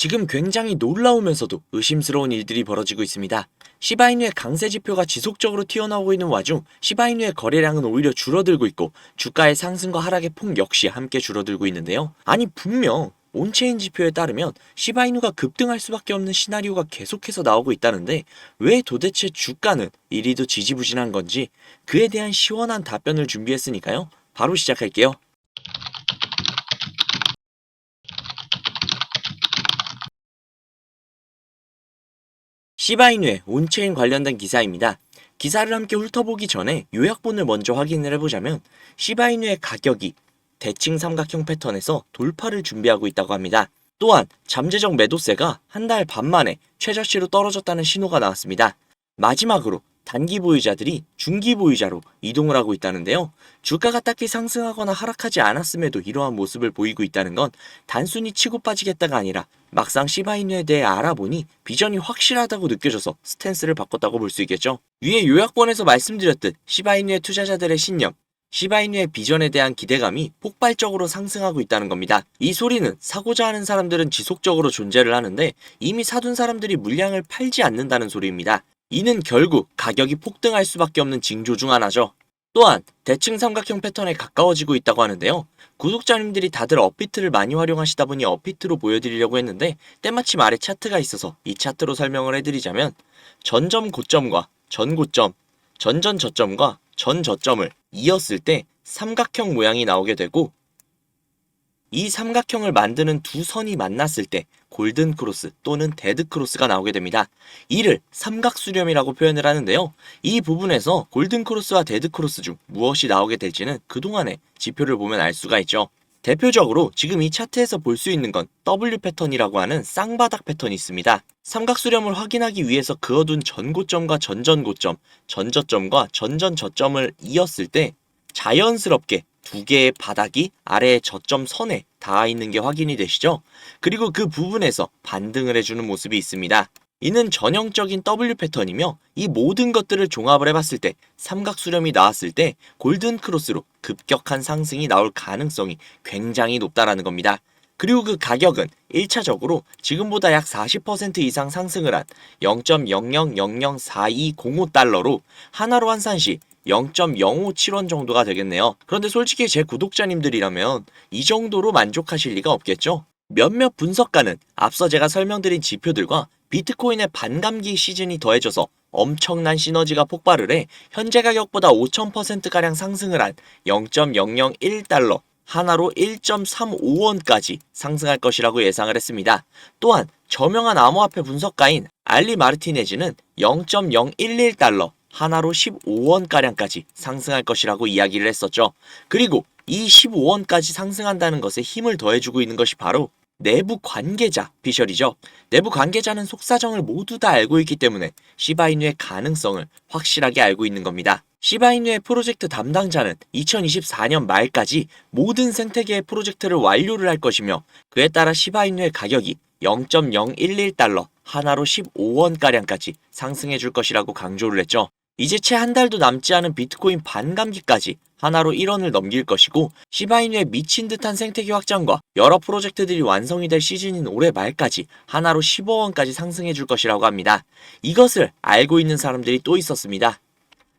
지금 굉장히 놀라우면서도 의심스러운 일들이 벌어지고 있습니다. 시바이누의 강세 지표가 지속적으로 튀어나오고 있는 와중 시바이누의 거래량은 오히려 줄어들고 있고 주가의 상승과 하락의 폭 역시 함께 줄어들고 있는데요. 아니 분명 온체인 지표에 따르면 시바이누가 급등할 수밖에 없는 시나리오가 계속해서 나오고 있다는데 왜 도대체 주가는 이리도 지지부진한 건지 그에 대한 시원한 답변을 준비했으니까요. 바로 시작할게요. 시바이누의 온체인 관련된 기사입니다. 기사를 함께 훑어보기 전에 요약본을 먼저 확인을 해보자면 시바이누의 가격이 대칭 삼각형 패턴에서 돌파를 준비하고 있다고 합니다. 또한 잠재적 매도세가 한 달 반 만에 최저치로 떨어졌다는 신호가 나왔습니다. 마지막으로 단기 보유자들이 중기 보유자로 이동을 하고 있다는데요. 주가가 딱히 상승하거나 하락하지 않았음에도 이러한 모습을 보이고 있다는 건 단순히 치고 빠지겠다가 아니라 막상 시바이누에 대해 알아보니 비전이 확실하다고 느껴져서 스탠스를 바꿨다고 볼 수 있겠죠. 위에 요약본에서 말씀드렸듯 시바이누의 투자자들의 신념, 시바이누의 비전에 대한 기대감이 폭발적으로 상승하고 있다는 겁니다. 이 소리는 사고자 하는 사람들은 지속적으로 존재를 하는데 이미 사둔 사람들이 물량을 팔지 않는다는 소리입니다. 이는 결국 가격이 폭등할 수밖에 없는 징조 중 하나죠. 또한 대칭 삼각형 패턴에 가까워지고 있다고 하는데요. 구독자님들이 다들 업비트를 많이 활용하시다 보니 업비트로 보여드리려고 했는데 때마침 아래 차트가 있어서 이 차트로 설명을 해드리자면 전점 고점과 전고점, 전전 저점과 전 저점을 이었을 때 삼각형 모양이 나오게 되고 이 삼각형을 만드는 두 선이 만났을 때 골든 크로스 또는 데드 크로스가 나오게 됩니다. 이를 삼각수렴이라고 표현을 하는데요. 이 부분에서 골든 크로스와 데드 크로스 중 무엇이 나오게 될지는 그동안의 지표를 보면 알 수가 있죠. 대표적으로 지금 이 차트에서 볼 수 있는 건 W 패턴이라고 하는 쌍바닥 패턴이 있습니다. 삼각수렴을 확인하기 위해서 그어둔 전고점과 전전고점, 전저점과 전전저점을 이었을 때 자연스럽게 두 개의 바닥이 아래의 저점 선에 닿아 있는 게 확인이 되시죠? 그리고 그 부분에서 반등을 해주는 모습이 있습니다. 이는 전형적인 W 패턴이며 이 모든 것들을 종합을 해봤을 때 삼각수렴이 나왔을 때 골든 크로스로 급격한 상승이 나올 가능성이 굉장히 높다라는 겁니다. 그리고 그 가격은 1차적으로 지금보다 약 40% 이상 상승을 한 0.00004205달러로 하나로 환산 시 0.057원 정도가 되겠네요. 그런데 솔직히 제 구독자님들이라면 이 정도로 만족하실 리가 없겠죠? 몇몇 분석가는 앞서 제가 설명드린 지표들과 비트코인의 반감기 시즌이 더해져서 엄청난 시너지가 폭발을 해 현재 가격보다 5000%가량 상승을 한 0.001달러 하나로 1.35원까지 상승할 것이라고 예상을 했습니다. 또한 저명한 암호화폐 분석가인 알리 마르티네즈는 0.011달러 하나로 15원가량까지 상승할 것이라고 이야기를 했었죠. 그리고 이 15원까지 상승한다는 것에 힘을 더해주고 있는 것이 바로 내부 관계자 피셜이죠. 내부 관계자는 속사정을 모두 다 알고 있기 때문에 시바이누의 가능성을 확실하게 알고 있는 겁니다. 시바이누의 프로젝트 담당자는 2024년 말까지 모든 생태계의 프로젝트를 완료를 할 것이며 그에 따라 시바이누의 가격이 0.011달러 하나로 15원가량까지 상승해 줄 것이라고 강조를 했죠. 이제 채 한 달도 남지 않은 비트코인 반감기까지 하나로 1원을 넘길 것이고 시바이누의 미친 듯한 생태계 확장과 여러 프로젝트들이 완성이 될 시즌인 올해 말까지 하나로 15원까지 상승해 줄 것이라고 합니다. 이것을 알고 있는 사람들이 또 있었습니다.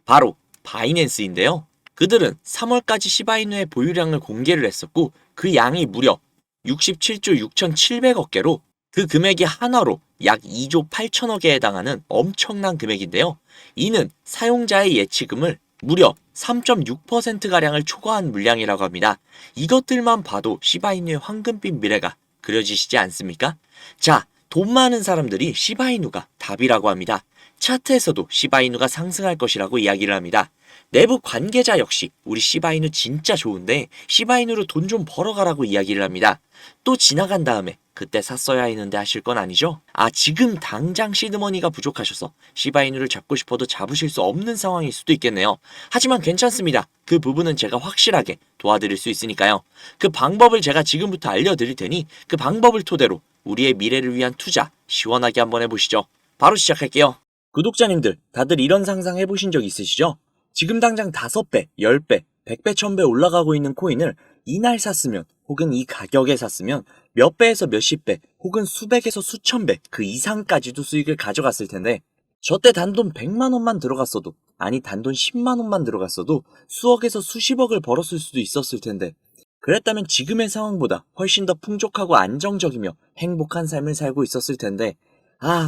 바로 바이낸스인데요. 그들은 3월까지 시바이누의 보유량을 공개를 했었고 그 양이 무려 67조 6,700억 개로 그 금액이 한화로 약 2조 8천억에 해당하는 엄청난 금액인데요. 이는 사용자의 예치금을 무려 3.6%가량을 초과한 물량이라고 합니다. 이것들만 봐도 시바이누의 황금빛 미래가 그려지시지 않습니까? 자, 돈 많은 사람들이 시바이누가 답이라고 합니다. 차트에서도 시바이누가 상승할 것이라고 이야기를 합니다. 내부 관계자 역시 우리 시바이누 진짜 좋은데 시바이누로 돈 좀 벌어가라고 이야기를 합니다. 또 지나간 다음에 그때 샀어야 했는데 하실 건 아니죠? 지금 당장 시드머니가 부족하셔서 시바이누를 잡고 싶어도 잡으실 수 없는 상황일 수도 있겠네요. 하지만 괜찮습니다. 그 부분은 제가 확실하게 도와드릴 수 있으니까요. 그 방법을 제가 지금부터 알려드릴 테니 그 방법을 토대로 우리의 미래를 위한 투자 시원하게 한번 해보시죠. 바로 시작할게요. 구독자님들 다들 이런 상상 해보신 적 있으시죠? 지금 당장 5배, 10배, 100배, 1000배 올라가고 있는 코인을 이날 샀으면 혹은 이 가격에 샀으면 몇 배에서 몇십 배 혹은 수백에서 수천 배 그 이상까지도 수익을 가져갔을 텐데 저 때 단돈 100만 원만 들어갔어도 아니 단돈 10만 원만 들어갔어도 수억에서 수십억을 벌었을 수도 있었을 텐데 그랬다면 지금의 상황보다 훨씬 더 풍족하고 안정적이며 행복한 삶을 살고 있었을 텐데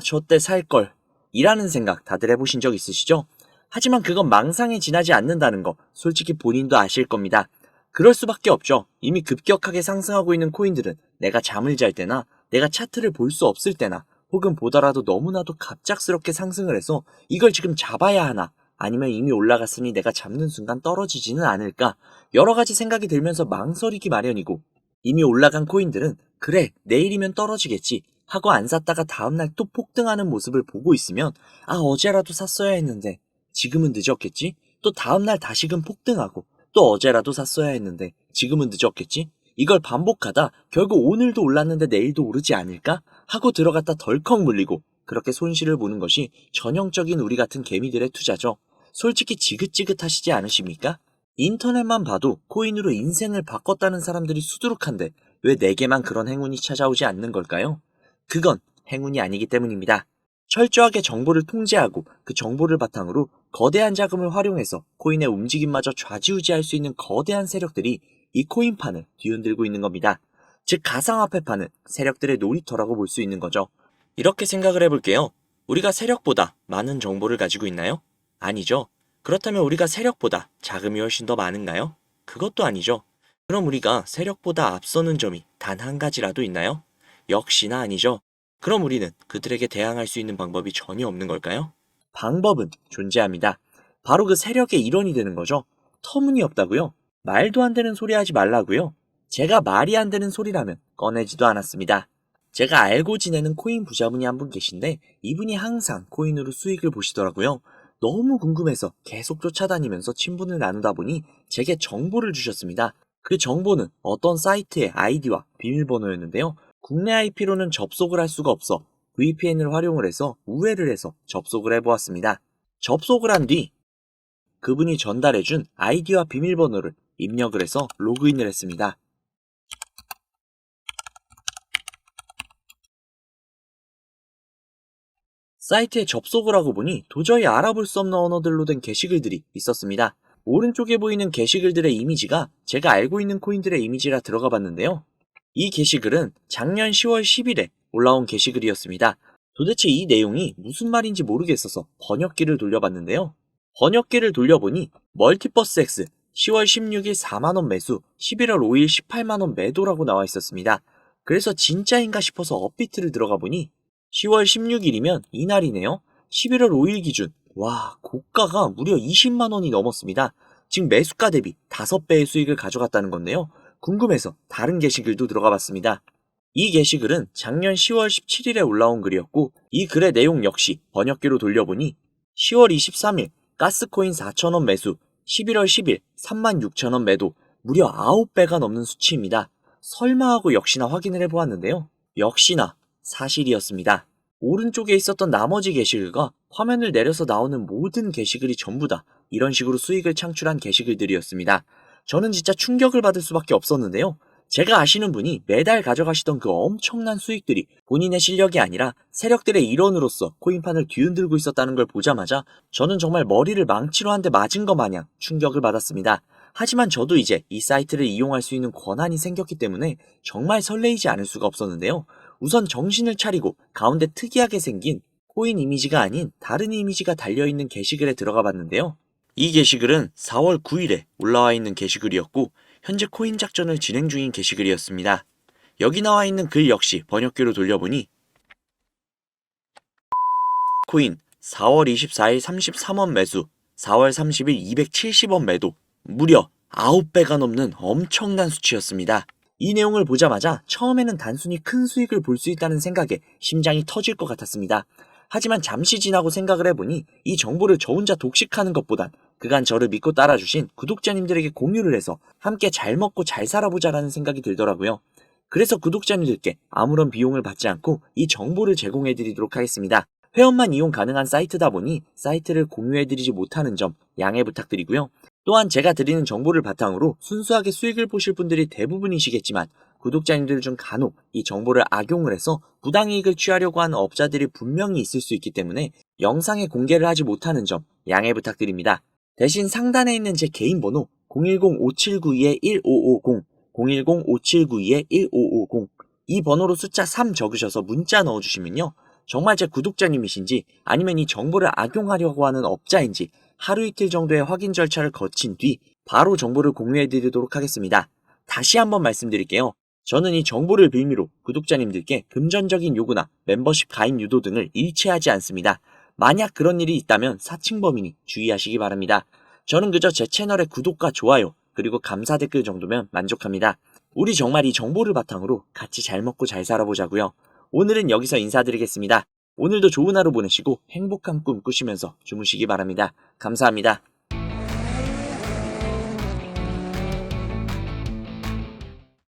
저 때 살걸 이라는 생각 다들 해보신 적 있으시죠? 하지만 그건 망상에 지나지 않는다는 거 솔직히 본인도 아실 겁니다. 그럴 수밖에 없죠. 이미 급격하게 상승하고 있는 코인들은 내가 잠을 잘 때나 내가 차트를 볼 수 없을 때나 혹은 보더라도 너무나도 갑작스럽게 상승을 해서 이걸 지금 잡아야 하나 아니면 이미 올라갔으니 내가 잡는 순간 떨어지지는 않을까 여러 가지 생각이 들면서 망설이기 마련이고 이미 올라간 코인들은 그래 내일이면 떨어지겠지 하고 안 샀다가 다음날 또 폭등하는 모습을 보고 있으면 어제라도 샀어야 했는데 지금은 늦었겠지? 또 다음날 다시금 폭등하고 또 어제라도 샀어야 했는데 지금은 늦었겠지? 이걸 반복하다 결국 오늘도 올랐는데 내일도 오르지 않을까? 하고 들어갔다 덜컥 물리고 그렇게 손실을 보는 것이 전형적인 우리 같은 개미들의 투자죠. 솔직히 지긋지긋하시지 않으십니까? 인터넷만 봐도 코인으로 인생을 바꿨다는 사람들이 수두룩한데 왜 내게만 그런 행운이 찾아오지 않는 걸까요? 그건 행운이 아니기 때문입니다. 철저하게 정보를 통제하고 그 정보를 바탕으로 거대한 자금을 활용해서 코인의 움직임마저 좌지우지할 수 있는 거대한 세력들이 이 코인판을 뒤흔들고 있는 겁니다. 즉 가상화폐판은 세력들의 놀이터라고 볼 수 있는 거죠. 이렇게 생각을 해볼게요. 우리가 세력보다 많은 정보를 가지고 있나요? 아니죠. 그렇다면 우리가 세력보다 자금이 훨씬 더 많은가요? 그것도 아니죠. 그럼 우리가 세력보다 앞서는 점이 단 한 가지라도 있나요? 역시나 아니죠. 그럼 우리는 그들에게 대항할 수 있는 방법이 전혀 없는 걸까요? 방법은 존재합니다. 바로 그 세력의 일원이 되는 거죠. 터무니없다고요? 말도 안 되는 소리 하지 말라고요? 제가 말이 안 되는 소리라면 꺼내지도 않았습니다. 제가 알고 지내는 코인 부자분이 한 분 계신데 이분이 항상 코인으로 수익을 보시더라고요. 너무 궁금해서 계속 쫓아다니면서 친분을 나누다 보니 제게 정보를 주셨습니다. 그 정보는 어떤 사이트의 아이디와 비밀번호였는데요. 국내 IP로는 접속을 할 수가 없어 VPN을 활용을 해서 우회를 해서 접속을 해보았습니다. 접속을 한 뒤 그분이 전달해준 아이디와 비밀번호를 입력을 해서 로그인을 했습니다. 사이트에 접속을 하고 보니 도저히 알아볼 수 없는 언어들로 된 게시글들이 있었습니다. 오른쪽에 보이는 게시글들의 이미지가 제가 알고 있는 코인들의 이미지라 들어가 봤는데요. 이 게시글은 작년 10월 10일에 올라온 게시글이었습니다. 도대체 이 내용이 무슨 말인지 모르겠어서 번역기를 돌려봤는데요. 번역기를 돌려보니 멀티버스 X 10월 16일 4만원 매수, 11월 5일 18만원 매도라고 나와 있었습니다. 그래서 진짜인가 싶어서 업비트를 들어가 보니 10월 16일이면 이날이네요. 11월 5일 기준 고가가 무려 20만원이 넘었습니다. 즉 매수가 대비 5배의 수익을 가져갔다는 건데요. 궁금해서 다른 게시글도 들어가 봤습니다. 이 게시글은 작년 10월 17일에 올라온 글이었고 이 글의 내용 역시 번역기로 돌려보니 10월 23일 가스코인 4,000원 매수, 11월 10일 36,000원 매도, 무려 9배가 넘는 수치입니다. 설마 하고 역시나 확인을 해보았는데요. 역시나 사실이었습니다. 오른쪽에 있었던 나머지 게시글과 화면을 내려서 나오는 모든 게시글이 전부 다 이런 식으로 수익을 창출한 게시글들이었습니다. 저는 진짜 충격을 받을 수밖에 없었는데요. 제가 아시는 분이 매달 가져가시던 그 엄청난 수익들이 본인의 실력이 아니라 세력들의 일원으로서 코인판을 뒤흔들고 있었다는 걸 보자마자 저는 정말 머리를 망치로 한 대 맞은 것 마냥 충격을 받았습니다. 하지만 저도 이제 이 사이트를 이용할 수 있는 권한이 생겼기 때문에 정말 설레이지 않을 수가 없었는데요. 우선 정신을 차리고 가운데 특이하게 생긴 코인 이미지가 아닌 다른 이미지가 달려있는 게시글에 들어가 봤는데요. 이 게시글은 4월 9일에 올라와 있는 게시글이었고 현재 코인 작전을 진행 중인 게시글이었습니다. 여기 나와 있는 글 역시 번역기로 돌려보니 코인 4월 24일 33원 매수, 4월 30일 270원 매도, 무려 9배가 넘는 엄청난 수치였습니다. 이 내용을 보자마자 처음에는 단순히 큰 수익을 볼 수 있다는 생각에 심장이 터질 것 같았습니다. 하지만 잠시 지나고 생각을 해보니 이 정보를 저 혼자 독식하는 것보단 그간 저를 믿고 따라주신 구독자님들에게 공유를 해서 함께 잘 먹고 잘 살아보자라는 생각이 들더라고요. 그래서 구독자님들께 아무런 비용을 받지 않고 이 정보를 제공해드리도록 하겠습니다. 회원만 이용 가능한 사이트다 보니 사이트를 공유해드리지 못하는 점 양해 부탁드리고요. 또한 제가 드리는 정보를 바탕으로 순수하게 수익을 보실 분들이 대부분이시겠지만 구독자님들 중 간혹 이 정보를 악용을 해서 부당이익을 취하려고 하는 업자들이 분명히 있을 수 있기 때문에 영상에 공개를 하지 못하는 점 양해 부탁드립니다. 대신 상단에 있는 제 개인 번호 010-5792-1550, 010-5792-1550 이 번호로 숫자 3 적으셔서 문자 넣어주시면요. 정말 제 구독자님이신지 아니면 이 정보를 악용하려고 하는 업자인지 하루 이틀 정도의 확인 절차를 거친 뒤 바로 정보를 공유해드리도록 하겠습니다. 다시 한번 말씀드릴게요. 저는 이 정보를 빌미로 구독자님들께 금전적인 요구나 멤버십 가입 유도 등을 일치하지 않습니다. 만약 그런 일이 있다면 사칭범이니 주의하시기 바랍니다. 저는 그저 제 채널의 구독과 좋아요 그리고 감사 댓글 정도면 만족합니다. 우리 정말 이 정보를 바탕으로 같이 잘 먹고 잘 살아보자고요. 오늘은 여기서 인사드리겠습니다. 오늘도 좋은 하루 보내시고 행복한 꿈 꾸시면서 주무시기 바랍니다. 감사합니다.